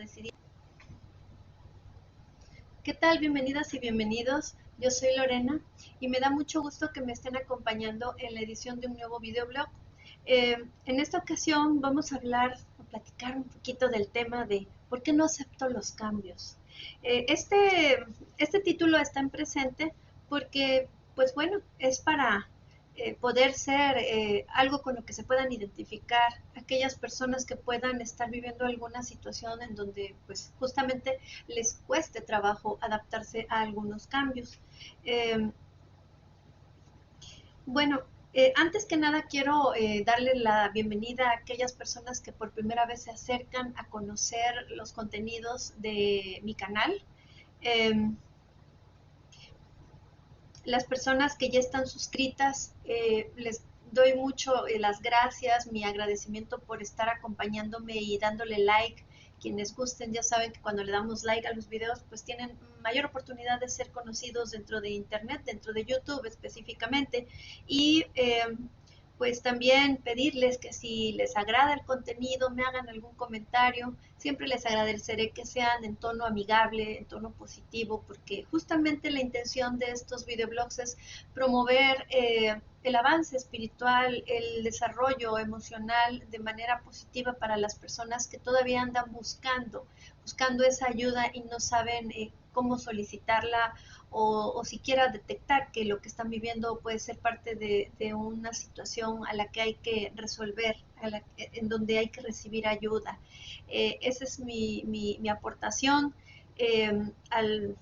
residir. ¿Qué tal? Bienvenidas y bienvenidos. Yo soy Lorena y me da mucho gusto que me estén acompañando en la edición de un nuevo videoblog. En esta ocasión vamos a platicar un poquito del tema de ¿por qué no acepto los cambios? Este título está en presente porque, pues bueno, es para poder ser algo con lo que se puedan identificar aquellas personas que puedan estar viviendo alguna situación en donde pues justamente les cueste trabajo adaptarse a algunos cambios. Eh, bueno, antes que nada quiero darle la bienvenida a aquellas personas que por primera vez se acercan a conocer los contenidos de mi canal. Eh, las personas que ya están suscritas, les doy mucho las gracias, mi agradecimiento por estar acompañándome y dándole like. Quienes gusten ya saben que cuando le damos like a los videos pues tienen mayor oportunidad de ser conocidos dentro de internet, dentro de YouTube específicamente. Y pues también pedirles que si les agrada el contenido me hagan algún comentario. Siempre les agradeceré que sean en tono amigable, en tono positivo, porque justamente la intención de estos videoblogs es promover el avance espiritual, el desarrollo emocional de manera positiva para las personas que todavía andan buscando esa ayuda y no saben cómo solicitarla o siquiera detectar que lo que están viviendo puede ser parte de una situación a la que hay que resolver, en donde hay que recibir ayuda. Esa es mi aportación al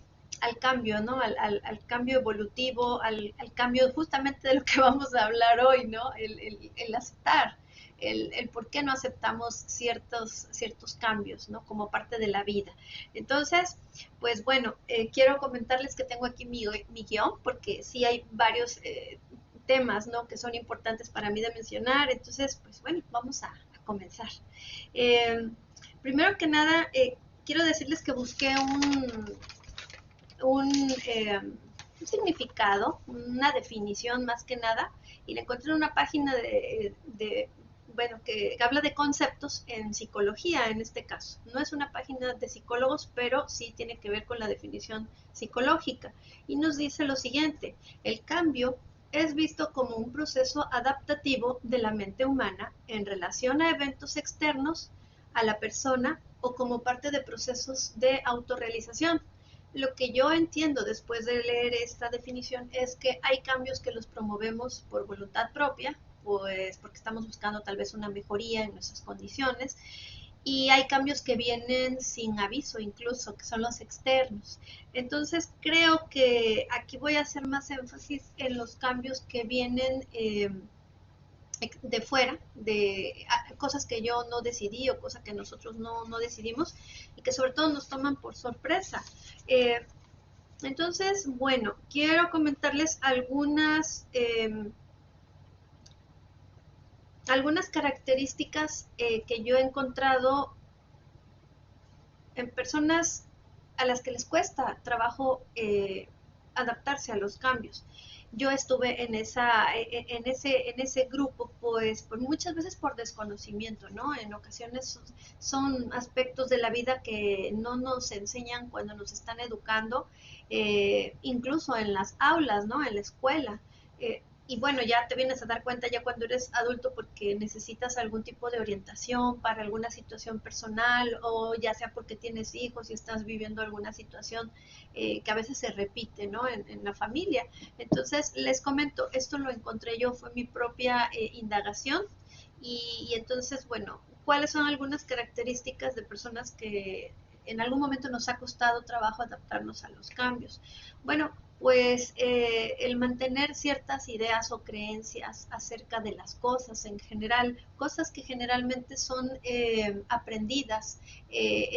cambio, ¿no? Al cambio evolutivo, al cambio justamente de lo que vamos a hablar hoy, ¿no? El aceptar, el por qué no aceptamos ciertos cambios, ¿no? Como parte de la vida. Entonces, pues bueno, quiero comentarles que tengo aquí mi guión, porque sí hay varios temas, ¿no? Que son importantes para mí de mencionar. Entonces, pues bueno, vamos a comenzar. Eh, Primero que nada, quiero decirles que busqué un significado, una definición más que nada, y la encontré en una página bueno, que habla de conceptos en psicología en este caso. No es una página de psicólogos, pero sí tiene que ver con la definición psicológica. Y nos dice lo siguiente: el cambio es visto como un proceso adaptativo de la mente humana en relación a eventos externos a la persona o como parte de procesos de autorrealización. Lo que yo entiendo después de leer esta definición es que hay cambios que los promovemos por voluntad propia, pues porque estamos buscando tal vez una mejoría en nuestras condiciones, y hay cambios que vienen sin aviso incluso, que son los externos. Entonces creo que aquí voy a hacer más énfasis en los cambios que vienen de fuera, de cosas que yo no decidí o cosas que nosotros no decidimos y que sobre todo nos toman por sorpresa. Entonces, bueno, quiero comentarles algunas características que yo he encontrado en personas a las que les cuesta trabajo adaptarse a los cambios. Yo estuve en ese grupo, pues muchas veces por desconocimiento, ¿no? En ocasiones son aspectos de la vida que no nos enseñan cuando nos están educando, incluso en las aulas, ¿no? En la escuela. Y bueno, ya te vienes a dar cuenta ya cuando eres adulto porque necesitas algún tipo de orientación para alguna situación personal, o ya sea porque tienes hijos y estás viviendo alguna situación que a veces se repite, ¿no? En la familia. Entonces, les comento, esto lo encontré yo, fue mi propia indagación. Y entonces, bueno, ¿cuáles son algunas características de personas que en algún momento nos ha costado trabajo adaptarnos a los cambios? Bueno, pues el mantener ciertas ideas o creencias acerca de las cosas en general, cosas que generalmente son aprendidas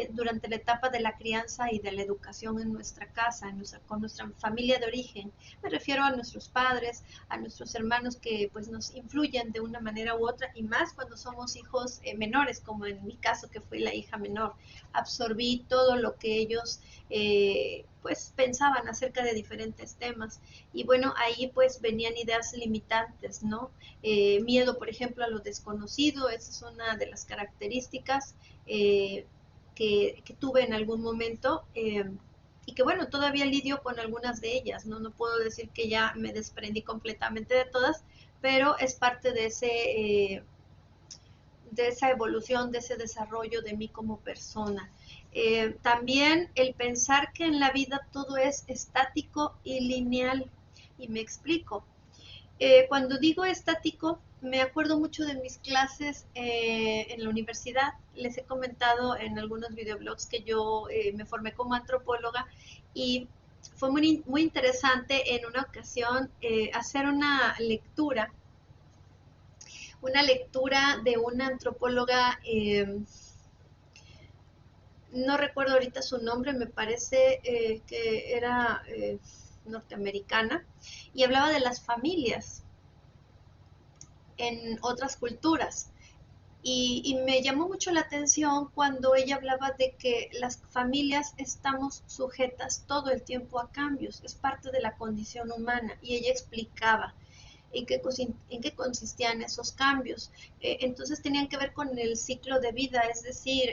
durante la etapa de la crianza y de la educación en nuestra casa, con nuestra familia de origen. Me refiero a nuestros padres, a nuestros hermanos que pues nos influyen de una manera u otra, y más cuando somos hijos menores, como en mi caso que fui la hija menor. Absorbí todo lo que ellos pues pensaban acerca de diferentes temas, y bueno, ahí pues venían ideas limitantes, ¿no? Miedo, por ejemplo, a lo desconocido, esa es una de las características. que tuve en algún momento, y que bueno, todavía lidio con algunas de ellas, ¿no? No puedo decir que ya me desprendí completamente de todas, pero es parte de esa evolución, de ese desarrollo de mí como persona. También el pensar que en la vida todo es estático y lineal, y me explico. Cuando digo estático, me acuerdo mucho de mis clases en la universidad. Les he comentado en algunos videoblogs que yo me formé como antropóloga y fue muy interesante en una ocasión hacer una lectura de una antropóloga, no recuerdo ahorita su nombre, me parece que era norteamericana, y hablaba de las familias en otras culturas. Y me llamó mucho la atención cuando ella hablaba de que las familias estamos sujetas todo el tiempo a cambios, es parte de la condición humana, y ella explicaba en qué consistían esos cambios. Entonces tenían que ver con el ciclo de vida, es decir,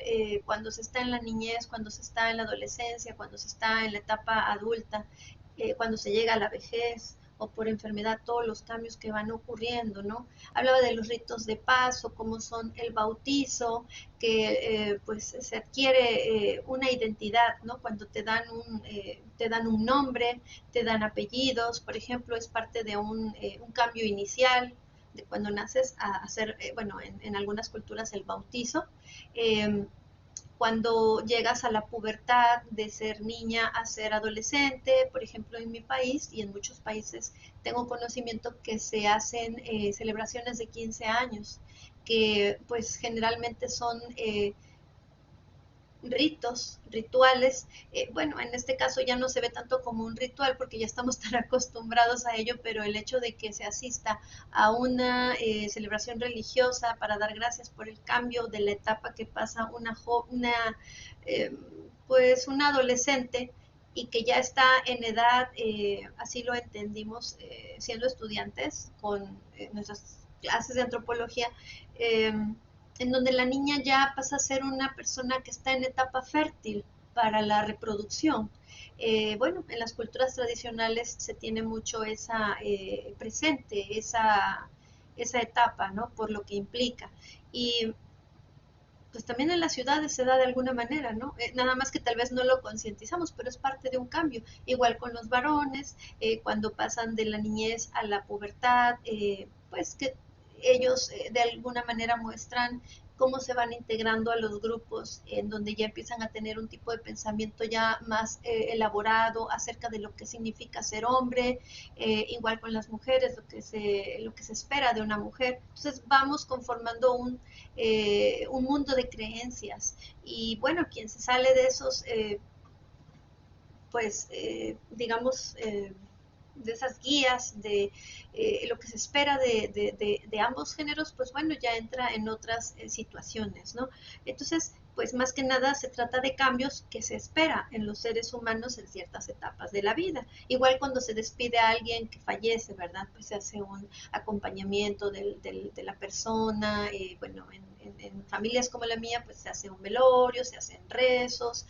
cuando se está en la niñez, cuando se está en la adolescencia, cuando se está en la etapa adulta, cuando se llega a la vejez o por enfermedad, todos los cambios que van ocurriendo, ¿no? Hablaba de los ritos de paso, como son el bautizo, que pues se adquiere una identidad, ¿no? Cuando te dan un nombre, te dan apellidos, por ejemplo, es parte de un cambio inicial de cuando naces a hacer, bueno, en algunas culturas el bautizo. Eh, Cuando llegas a la pubertad, de ser niña a ser adolescente, por ejemplo en mi país y en muchos países tengo conocimiento que se hacen celebraciones de 15 años, que pues generalmente son ritos, rituales. Bueno, en este caso ya no se ve tanto como un ritual porque ya estamos tan acostumbrados a ello, pero el hecho de que se asista a una celebración religiosa para dar gracias por el cambio de la etapa que pasa eh, pues una adolescente y que ya está en edad, así lo entendimos siendo estudiantes con nuestras clases de antropología, eh, en donde la niña ya pasa a ser una persona que está en etapa fértil para la reproducción. Bueno, en las culturas tradicionales se tiene mucho esa presente, esa etapa, ¿no? Por lo que implica. Y pues también en las ciudades se da de alguna manera, ¿no? Nada más que tal vez no lo concientizamos, pero es parte de un cambio. Igual con los varones, cuando pasan de la niñez a la pubertad, pues que ellos de alguna manera muestran cómo se van integrando a los grupos en donde ya empiezan a tener un tipo de pensamiento ya más elaborado acerca de lo que significa ser hombre, igual con las mujeres, lo que se espera de una mujer. Entonces vamos conformando un mundo de creencias. Y bueno, quien se sale de esos, pues, digamos, de esas guías de lo que se espera de ambos géneros, pues bueno, ya entra en otras situaciones, ¿no? Entonces, pues más que nada se trata de cambios que se espera en los seres humanos en ciertas etapas de la vida. Igual cuando se despide a alguien que fallece, ¿verdad? Pues se hace un acompañamiento de la persona, bueno, en familias como la mía, pues se hace un velorio, se hacen rezos,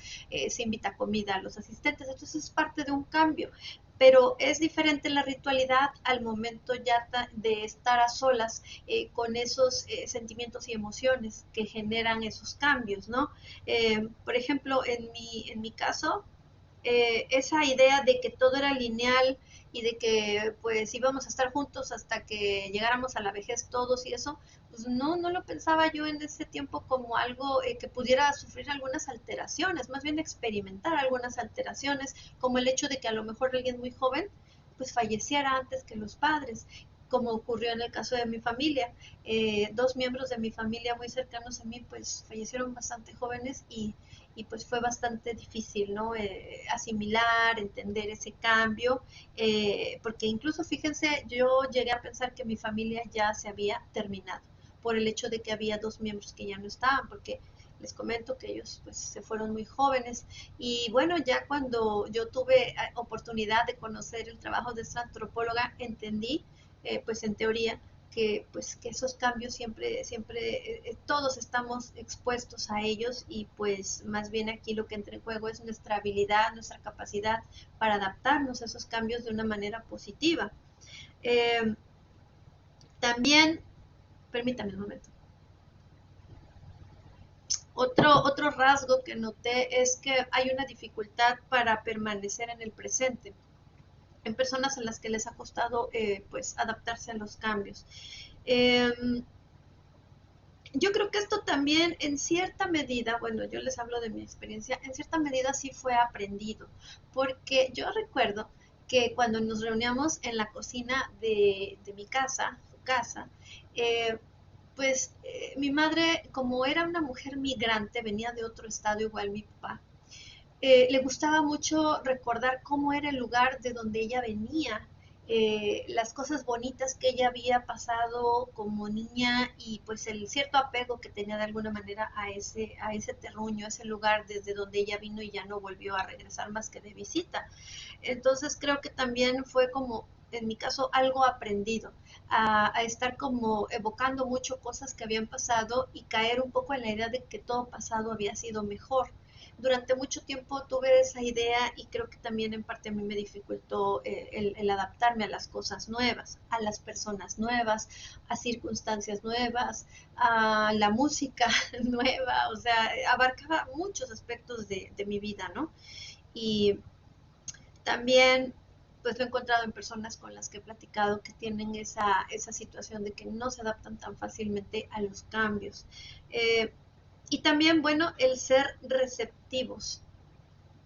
se invita comida a los asistentes, entonces es parte de un cambio, pero es diferente la ritualidad al momento ya de estar a solas con esos sentimientos y emociones que generan esos cambios, ¿no? Por ejemplo, en mi caso, esa idea de que todo era lineal y de que pues íbamos a estar juntos hasta que llegáramos a la vejez todos y eso, pues no lo pensaba yo en ese tiempo como algo que pudiera sufrir algunas alteraciones, más bien experimentar algunas alteraciones, como el hecho de que a lo mejor alguien muy joven pues falleciera antes que los padres, como ocurrió en el caso de mi familia. Dos miembros de mi familia muy cercanos a mí pues fallecieron bastante jóvenes y pues fue bastante difícil, ¿no? Asimilar, entender ese cambio, porque incluso fíjense, yo llegué a pensar que mi familia ya se había terminado por el hecho de que había dos miembros que ya no estaban, porque les comento que ellos pues se fueron muy jóvenes y bueno, ya cuando yo tuve oportunidad de conocer el trabajo de esta antropóloga, entendí pues en teoría pues que esos cambios todos estamos expuestos a ellos y pues más bien aquí lo que entra en juego es nuestra habilidad, nuestra capacidad para adaptarnos a esos cambios de una manera positiva. Eh, También, permítame un momento. Otro rasgo que noté es que hay una dificultad para permanecer en el presente en personas a las que les ha costado pues adaptarse a los cambios. Eh, yo creo que esto también en cierta medida, bueno, yo les hablo de mi experiencia, en cierta medida sí fue aprendido, porque yo recuerdo que cuando nos reuníamos en la cocina de mi casa, su casa, eh, pues mi madre, como era una mujer migrante, venía de otro estado igual mi papá, le gustaba mucho recordar cómo era el lugar de donde ella venía, las cosas bonitas que ella había pasado como niña y pues el cierto apego que tenía de alguna manera a ese terruño, a ese lugar desde donde ella vino y ya no volvió a regresar más que de visita. Entonces creo que también fue como, en mi caso, algo aprendido, a estar como evocando mucho cosas que habían pasado y caer un poco en la idea de que todo pasado había sido mejor. Durante mucho tiempo tuve esa idea y creo que también en parte a mí me dificultó el adaptarme a las cosas nuevas, a las personas nuevas, a circunstancias nuevas, a la música nueva, o sea, abarcaba muchos aspectos de mi vida, ¿no? Y también pues lo he encontrado en personas con las que he platicado que tienen esa situación de que no se adaptan tan fácilmente a los cambios. Eh, y también, bueno, el ser receptivos,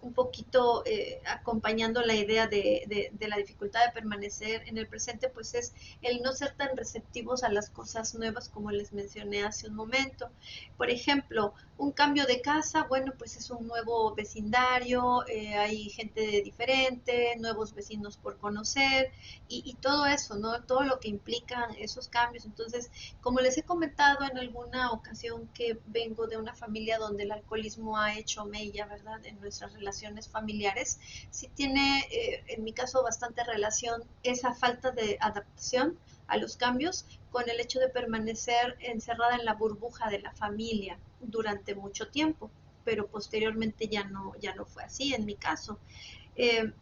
un poquito acompañando la idea de la dificultad de permanecer en el presente, pues es el no ser tan receptivos a las cosas nuevas como les mencioné hace un momento. Por ejemplo, un cambio de casa, bueno, pues es un nuevo vecindario, hay gente diferente, nuevos vecinos por conocer y todo eso, ¿no? Todo lo que implican esos cambios. Entonces, como les he comentado en alguna ocasión que vengo de una familia donde el alcoholismo ha hecho mella, ¿verdad?, en nuestras relaciones familiares, sí tiene, en mi caso, bastante relación esa falta de adaptación a los cambios con el hecho de permanecer encerrada en la burbuja de la familia durante mucho tiempo, pero posteriormente ya no fue así en mi caso. Eh,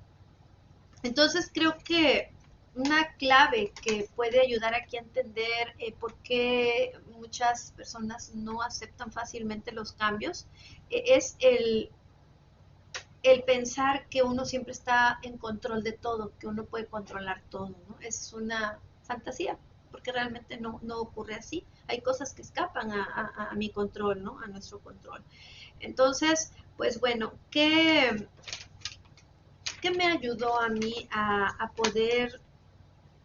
entonces creo que una clave que puede ayudar aquí a entender por qué muchas personas no aceptan fácilmente los cambios es el pensar que uno siempre está en control de todo, que uno puede controlar todo, ¿no? Es una fantasía, porque realmente no ocurre así. Hay cosas que escapan a mi control, ¿no? A nuestro control. Entonces, pues bueno, ¿qué me ayudó a mí a poder,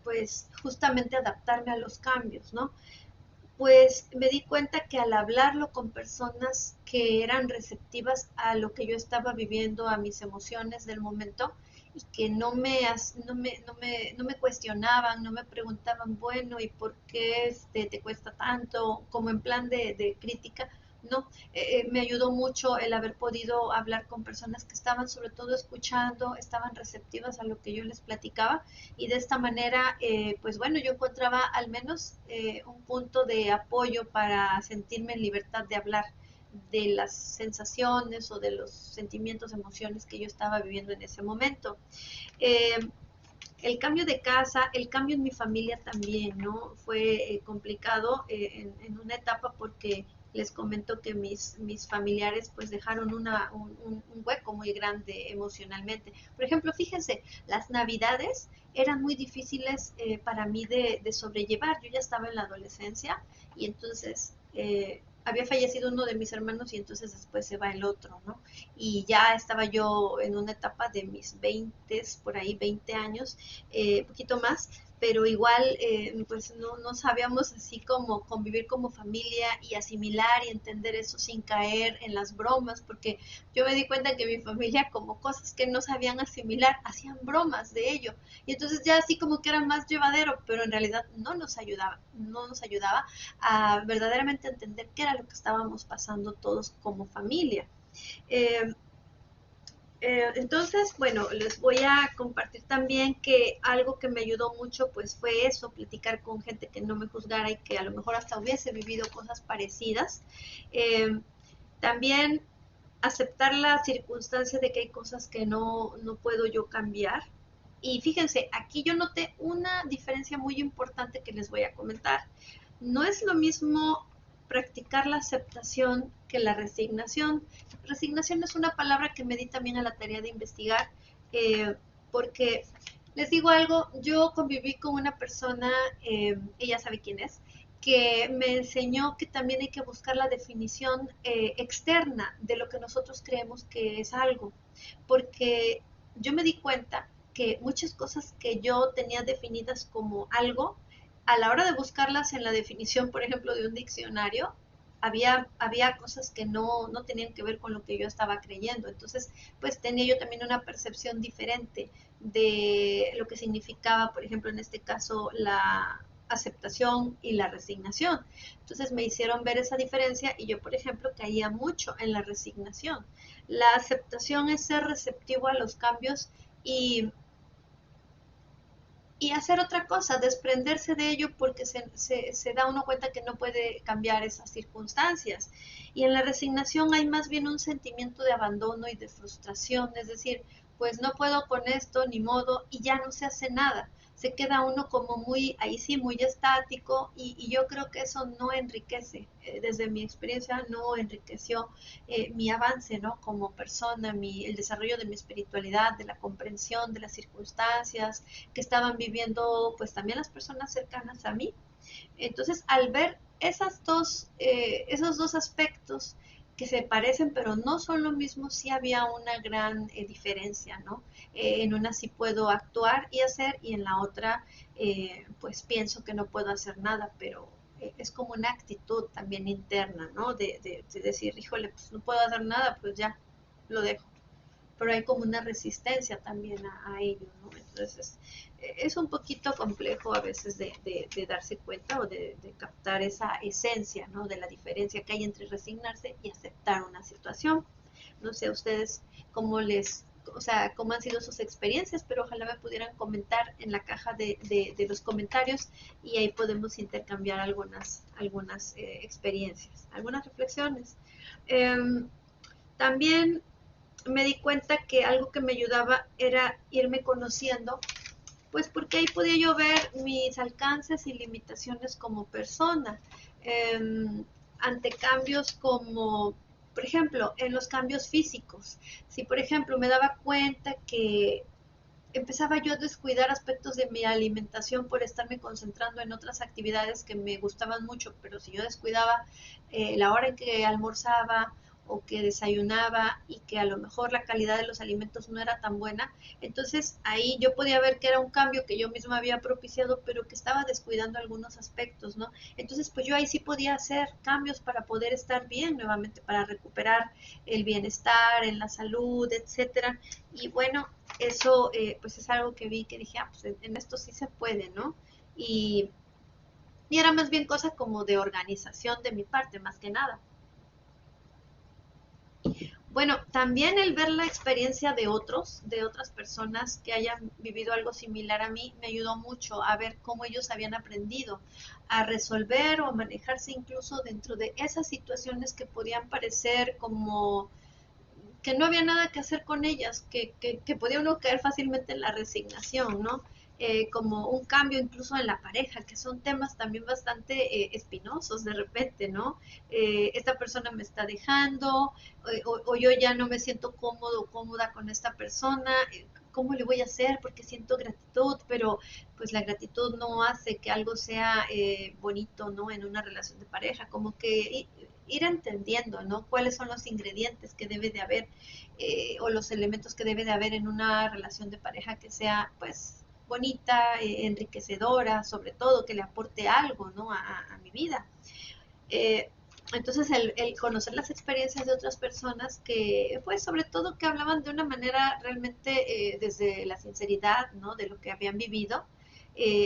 pues, justamente adaptarme a los cambios, ¿no? Pues me di cuenta que al hablarlo con personas que eran receptivas a lo que yo estaba viviendo, a mis emociones del momento, y que no me cuestionaban, no me preguntaban, bueno, ¿y por qué te cuesta tanto? Como en plan de crítica, no, me ayudó mucho el haber podido hablar con personas que estaban sobre todo escuchando, estaban receptivas a lo que yo les platicaba y de esta manera, pues bueno, yo encontraba al menos un punto de apoyo para sentirme en libertad de hablar de las sensaciones o de los sentimientos, emociones que yo estaba viviendo en ese momento. Eh, el cambio de casa, el cambio en mi familia también, ¿no? Fue complicado en una etapa porque les comento que mis familiares pues dejaron un hueco muy grande emocionalmente. Por ejemplo, fíjense, las navidades eran muy difíciles para mí de sobrellevar. Yo ya estaba en la adolescencia y entonces había fallecido uno de mis hermanos y entonces después se va el otro, ¿no? Y ya estaba yo en una etapa de mis 20, por ahí 20 años, poquito más, pero igual pues no sabíamos así como convivir como familia y asimilar y entender eso sin caer en las bromas, porque yo me di cuenta que mi familia como cosas que no sabían asimilar, hacían bromas de ello, y entonces ya así como que era más llevadero, pero en realidad no nos ayudaba a verdaderamente entender qué era lo que estábamos pasando todos como familia. Eh, Entonces, bueno, les voy a compartir también que algo que me ayudó mucho pues fue eso, platicar con gente que no me juzgara y que a lo mejor hasta hubiese vivido cosas parecidas. Eh, También aceptar la circunstancia de que hay cosas que no puedo yo cambiar. Y fíjense, aquí yo noté una diferencia muy importante que les voy a comentar. No es lo mismo practicar la aceptación que la resignación. Resignación es una palabra que me di también a la tarea de investigar, porque les digo algo, yo conviví con una persona, ella sabe quién es, que me enseñó que también hay que buscar la definición externa de lo que nosotros creemos que es algo, porque yo me di cuenta que muchas cosas que yo tenía definidas como algo, a la hora de buscarlas en la definición, por ejemplo, de un diccionario, había cosas que no tenían que ver con lo que yo estaba creyendo. Entonces, pues tenía yo también una percepción diferente de lo que significaba, por ejemplo, en este caso, la aceptación y la resignación. Entonces me hicieron ver esa diferencia y yo, por ejemplo, caía mucho en la resignación. La aceptación es ser receptivo a los cambios y y hacer otra cosa, desprenderse de ello porque se da uno cuenta que no puede cambiar esas circunstancias. Y en la resignación hay más bien un sentimiento de abandono y de frustración, es decir, pues no puedo con esto, ni modo, y ya no se hace nada. Se queda uno como muy, ahí sí, muy estático y yo creo que eso no enriquece, desde mi experiencia no enriqueció mi avance, ¿no? Como persona, el desarrollo de mi espiritualidad, de la comprensión de las circunstancias, que estaban viviendo pues también las personas cercanas a mí. Entonces, al ver esos dos aspectos que se parecen pero no son lo mismo, sí había una gran diferencia, ¿no? En una sí puedo actuar y hacer y en la otra pues pienso que no puedo hacer nada, pero es como una actitud también interna, ¿no? De decir, híjole, pues no puedo hacer nada, pues ya, lo dejo, pero hay como una resistencia también a ello, ¿no? Entonces es un poquito complejo a veces de darse cuenta o de captar esa esencia, ¿no? De la diferencia que hay entre resignarse y aceptar una situación. No sé a ustedes cómo o sea, cómo han sido sus experiencias, pero ojalá me pudieran comentar en la caja de los comentarios y ahí podemos intercambiar algunas experiencias, algunas reflexiones. También me di cuenta que algo que me ayudaba era irme conociendo, pues porque ahí podía yo ver mis alcances y limitaciones como persona, eh, ante cambios como, por ejemplo, en los cambios físicos. Si, por ejemplo, me daba cuenta que empezaba yo a descuidar aspectos de mi alimentación por estarme concentrando en otras actividades que me gustaban mucho, pero si yo descuidaba la hora en que almorzaba o que desayunaba y que a lo mejor la calidad de los alimentos no era tan buena, entonces ahí yo podía ver que era un cambio que yo misma había propiciado, pero que estaba descuidando algunos aspectos, ¿no? Entonces pues yo ahí sí podía hacer cambios para poder estar bien nuevamente, para recuperar el bienestar en la salud, etcétera. Y bueno, eso pues es algo que vi que dije, ah, pues en esto sí se puede, ¿no? Y, y era más bien cosa como de organización de mi parte, más que nada. Bueno, también el ver la experiencia de otros, de otras personas que hayan vivido algo similar a mí, me ayudó mucho a ver cómo ellos habían aprendido a resolver o a manejarse incluso dentro de esas situaciones que podían parecer como que no había nada que hacer con ellas, que podía uno caer fácilmente en la resignación, ¿no? Como un cambio incluso en la pareja, que son temas también bastante espinosos de repente, ¿no? Esta persona me está dejando, o yo ya no me siento cómodo o cómoda con esta persona, ¿cómo le voy a hacer? Porque siento gratitud, pero pues la gratitud no hace que algo sea bonito, ¿no? En una relación de pareja, como que ir entendiendo, ¿no? Cuáles son los ingredientes que debe de haber o los elementos que debe de haber en una relación de pareja que sea, pues, bonita, enriquecedora, sobre todo, que le aporte algo, ¿no? A mi vida. Eh, entonces, el conocer las experiencias de otras personas que, pues, sobre todo que hablaban de una manera realmente desde la sinceridad, ¿no? De lo que habían vivido,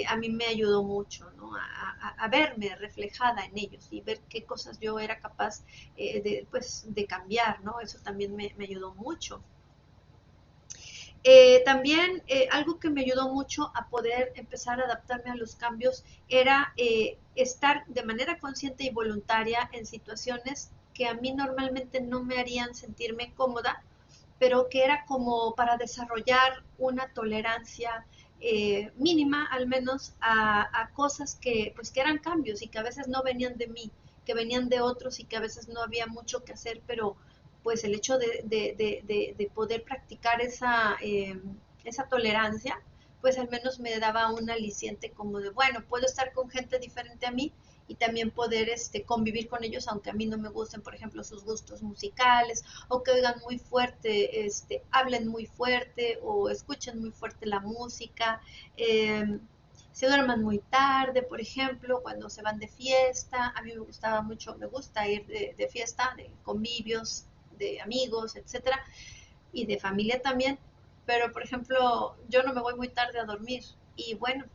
a mí me ayudó mucho, ¿no? A verme reflejada en ellos y ver qué cosas yo era capaz pues, de cambiar, ¿no? Eso también me ayudó mucho. También algo que me ayudó mucho a poder empezar a adaptarme a los cambios era estar de manera consciente y voluntaria en situaciones que a mí normalmente no me harían sentirme cómoda, pero que era como para desarrollar una tolerancia mínima al menos a cosas que pues que eran cambios y que a veces no venían de mí, que venían de otros y que a veces no había mucho que hacer, pero pues el hecho de poder practicar esa tolerancia, pues al menos me daba un aliciente como de, bueno, puedo estar con gente diferente a mí y también poder convivir con ellos, aunque a mí no me gusten, por ejemplo, sus gustos musicales, o que oigan muy fuerte, hablen muy fuerte, o escuchen muy fuerte la música, eh, se duerman muy tarde, por ejemplo, cuando se van de fiesta. A mí me gustaba mucho, me gusta ir de fiesta, de convivios, de amigos, etcétera, y de familia también, pero por ejemplo, yo no me voy muy tarde a dormir y bueno,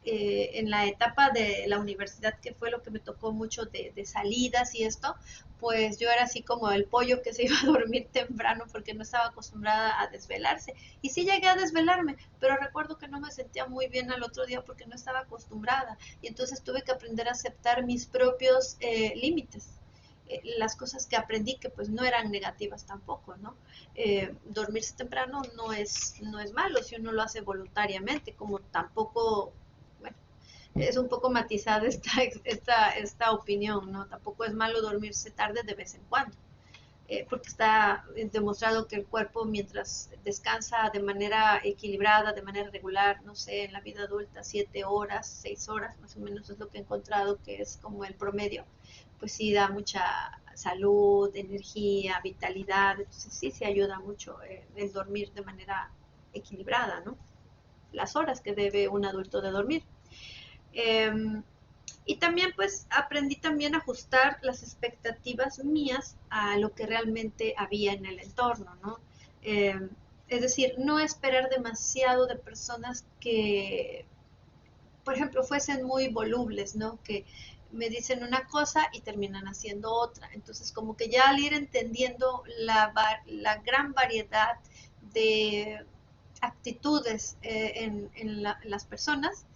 en la etapa de la universidad, que fue lo que me tocó mucho de salidas y esto, pues yo era así como el pollo que se iba a dormir temprano porque no estaba acostumbrada a desvelarse. Y sí llegué a desvelarme, pero recuerdo que no me sentía muy bien al otro día porque no estaba acostumbrada. Y entonces tuve que aprender a aceptar mis propios límites, las cosas que aprendí que pues no eran negativas tampoco, ¿no? Dormirse temprano no es malo si uno lo hace voluntariamente, como tampoco, bueno, es un poco matizada esta opinión, ¿no? Tampoco es malo dormirse tarde de vez en cuando, porque está demostrado que el cuerpo mientras descansa de manera equilibrada, de manera regular, no sé, en la vida adulta, 7 horas, 6 horas, más o menos es lo que he encontrado que es como el promedio, pues sí da mucha salud, energía, vitalidad, entonces sí se ayuda mucho el dormir de manera equilibrada, ¿no? Las horas que debe un adulto de dormir. Eh, y también pues aprendí también a ajustar las expectativas mías a lo que realmente había en el entorno, ¿no? Eh, es decir, no esperar demasiado de personas que, por ejemplo, fuesen muy volubles, ¿no? Que me dicen una cosa y terminan haciendo otra. Entonces, como que ya al ir entendiendo la gran variedad de actitudes en las personas,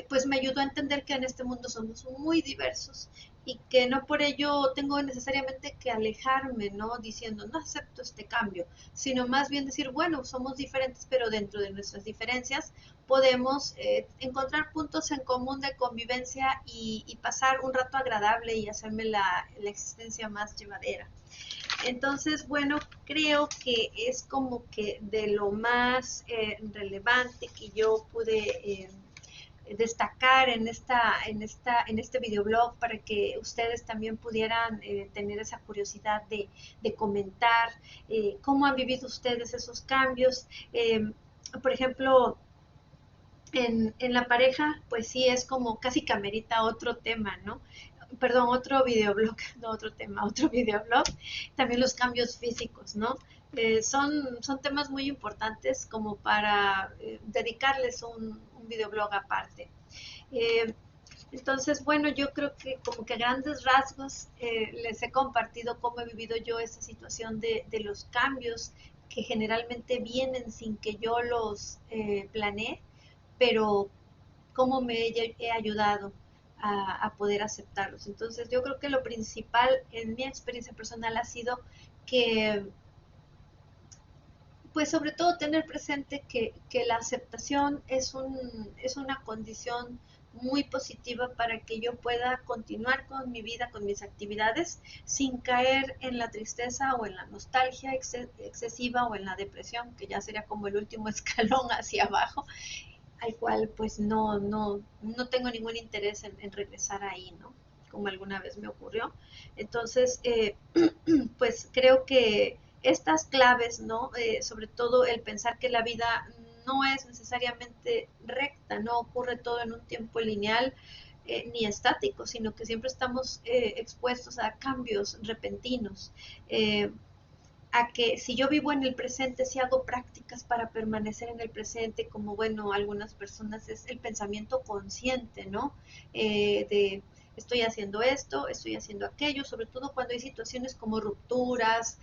pues me ayudó a entender que en este mundo somos muy diversos y que no por ello tengo necesariamente que alejarme, ¿no? Diciendo, no acepto este cambio, sino más bien decir, bueno, somos diferentes, pero dentro de nuestras diferencias podemos encontrar puntos en común de convivencia y pasar un rato agradable y hacerme la existencia más llevadera. Entonces, bueno, creo que es como que de lo más relevante que yo pude destacar en este videoblog para que ustedes también pudieran tener esa curiosidad de comentar cómo han vivido ustedes esos cambios. Por ejemplo, en la pareja, pues sí es como casi que amerita otro tema, ¿no? Perdón, otro videoblog, no otro tema, otro videoblog. También los cambios físicos, ¿no? Son temas muy importantes como para dedicarles un videoblog aparte. Eh, entonces, bueno, yo creo que como que a grandes rasgos les he compartido cómo he vivido yo esa situación de los cambios que generalmente vienen sin que yo los planee, pero cómo he ayudado a poder aceptarlos. Entonces, yo creo que lo principal en mi experiencia personal ha sido que pues sobre todo tener presente que la aceptación es una condición muy positiva para que yo pueda continuar con mi vida, con mis actividades, sin caer en la tristeza o en la nostalgia excesiva o en la depresión, que ya sería como el último escalón hacia abajo, al cual pues no tengo ningún interés en regresar ahí, ¿no? Como alguna vez me ocurrió. Entonces, pues creo que estas claves, ¿no? Sobre todo el pensar que la vida no es necesariamente recta, no ocurre todo en un tiempo lineal ni estático, sino que siempre estamos expuestos a cambios repentinos. A que si yo vivo en el presente, si hago prácticas para permanecer en el presente, como bueno, algunas personas es el pensamiento consciente, ¿no? De estoy haciendo esto, estoy haciendo aquello, sobre todo cuando hay situaciones como rupturas,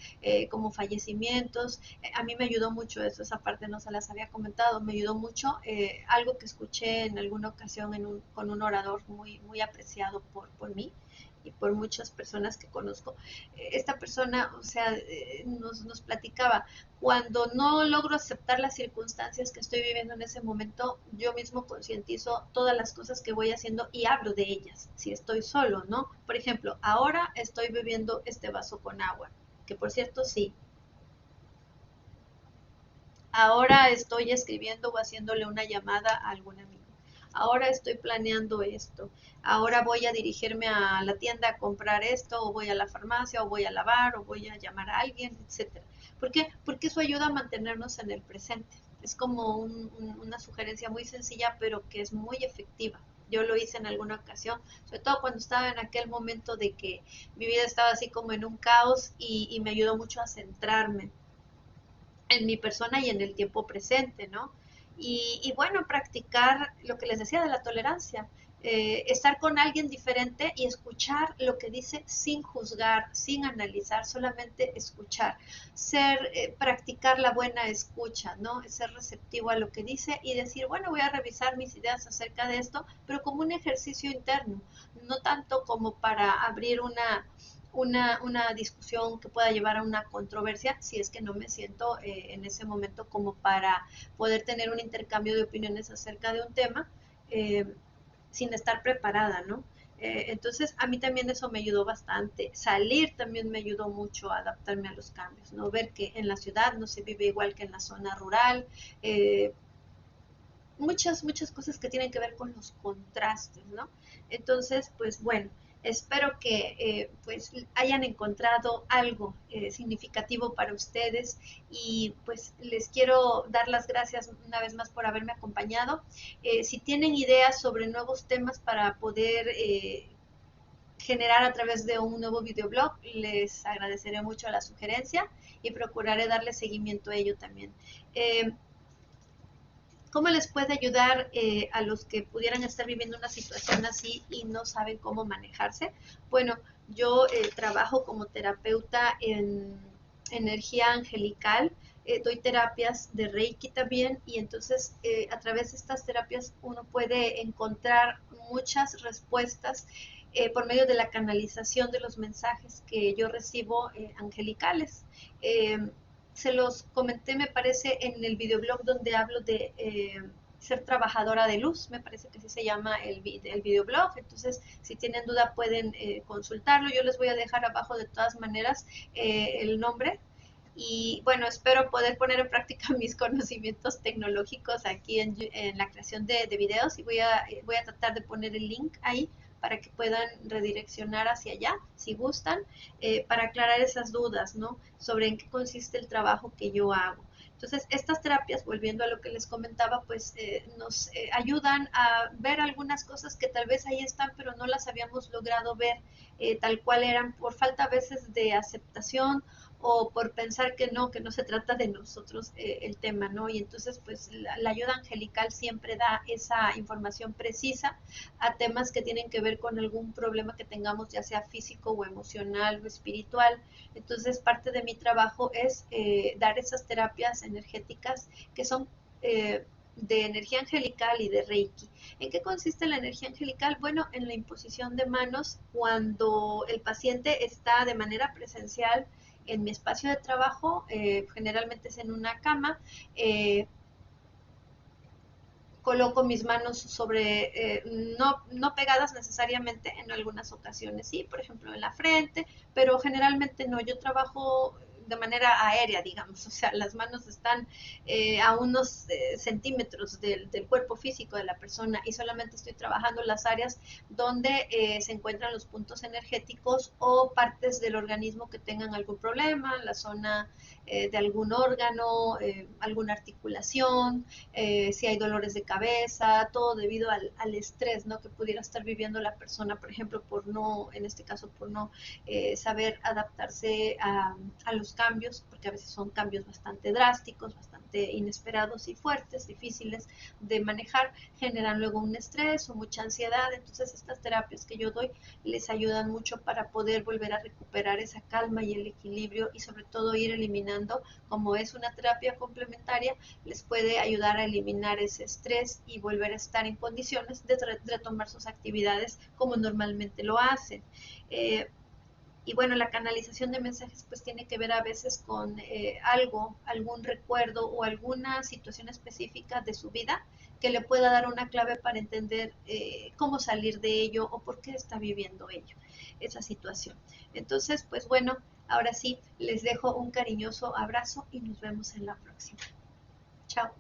como fallecimientos. A mí me ayudó mucho eso, esa parte no se las había comentado, me ayudó mucho algo que escuché en alguna ocasión con un orador muy apreciado por mí y por muchas personas que conozco. Esta persona, o sea, nos platicaba, cuando no logro aceptar las circunstancias que estoy viviendo en ese momento, yo mismo concientizo todas las cosas que voy haciendo y hablo de ellas, si estoy solo, ¿no? Por ejemplo, ahora estoy bebiendo este vaso con agua, que por cierto sí. Ahora estoy escribiendo o haciéndole una llamada a algún amigo. Ahora estoy planeando esto. Ahora voy a dirigirme a la tienda a comprar esto, o voy a la farmacia, o voy a lavar, o voy a llamar a alguien, etcétera. ¿Por qué? Porque eso ayuda a mantenernos en el presente. Es como una sugerencia muy sencilla, pero que es muy efectiva. Yo lo hice en alguna ocasión, sobre todo cuando estaba en aquel momento de que mi vida estaba así como en un caos y me ayudó mucho a centrarme en mi persona y en el tiempo presente, ¿no? Bueno, practicar lo que les decía de la tolerancia, estar con alguien diferente y escuchar lo que dice sin juzgar, sin analizar, solamente escuchar, practicar la buena escucha, ¿no? Ser receptivo a lo que dice y decir, bueno, voy a revisar mis ideas acerca de esto, pero como un ejercicio interno, no tanto como para abrir una discusión que pueda llevar a una controversia, si es que no me siento en ese momento como para poder tener un intercambio de opiniones acerca de un tema eh, sin estar preparada, ¿no? Entonces, a mí también eso me ayudó bastante. Salir también me ayudó mucho a adaptarme a los cambios, ¿no? Ver que en la ciudad no se vive igual que en la zona rural. Muchas cosas que tienen que ver con los contrastes, ¿no? Entonces, pues bueno, espero que pues hayan encontrado algo significativo para ustedes y pues les quiero dar las gracias una vez más por haberme acompañado. Si tienen ideas sobre nuevos temas para poder generar a través de un nuevo videoblog, les agradeceré mucho la sugerencia y procuraré darle seguimiento a ello también. ¿Cómo les puede ayudar a los que pudieran estar viviendo una situación así y no saben cómo manejarse? Bueno, yo trabajo como terapeuta en energía angelical, doy terapias de Reiki también y entonces a través de estas terapias uno puede encontrar muchas respuestas por medio de la canalización de los mensajes que yo recibo angelicales. Eh, Se los comenté, me parece, en el videoblog donde hablo de ser trabajadora de luz, me parece que así se llama el videoblog, entonces si tienen duda pueden consultarlo, yo les voy a dejar abajo de todas maneras el nombre y bueno, espero poder poner en práctica mis conocimientos tecnológicos aquí en la creación de videos y voy a tratar de poner el link ahí para que puedan redireccionar hacia allá, si gustan, para aclarar esas dudas, ¿no? Sobre en qué consiste el trabajo que yo hago. Entonces, estas terapias, volviendo a lo que les comentaba, pues nos ayudan a ver algunas cosas que tal vez ahí están, pero no las habíamos logrado ver tal cual eran por falta a veces de aceptación o por pensar que no se trata de nosotros el tema, ¿no? Y entonces, pues la ayuda angelical siempre da esa información precisa a temas que tienen que ver con algún problema que tengamos, ya sea físico o emocional o espiritual. Entonces, parte de mi trabajo es dar esas terapias energéticas que son de energía angelical y de Reiki. ¿En qué consiste la energía angelical? Bueno, en la imposición de manos cuando el paciente está de manera presencial en mi espacio de trabajo, generalmente es en una cama, coloco mis manos sobre, no pegadas necesariamente, en algunas ocasiones sí, por ejemplo en la frente, pero generalmente no, yo trabajo de manera aérea, digamos, o sea, las manos están a unos centímetros del cuerpo físico de la persona y solamente estoy trabajando las áreas donde se encuentran los puntos energéticos o partes del organismo que tengan algún problema, la zona de algún órgano, alguna articulación, si hay dolores de cabeza, todo debido al estrés, ¿no? Que pudiera estar viviendo la persona, por ejemplo, por no, en este caso, por no saber adaptarse a los cambios, porque a veces son cambios bastante drásticos, bastante inesperados y fuertes, difíciles de manejar, generan luego un estrés o mucha ansiedad. Entonces estas terapias que yo doy les ayudan mucho para poder volver a recuperar esa calma y el equilibrio, y sobre todo ir eliminando, como es una terapia complementaria, les puede ayudar a eliminar ese estrés y volver a estar en condiciones de retomar sus actividades como normalmente lo hacen. Y bueno, la canalización de mensajes pues tiene que ver a veces con algún recuerdo o alguna situación específica de su vida que le pueda dar una clave para entender cómo salir de ello o por qué está viviendo ello, esa situación. Entonces, pues bueno, ahora sí, les dejo un cariñoso abrazo y nos vemos en la próxima. Chao.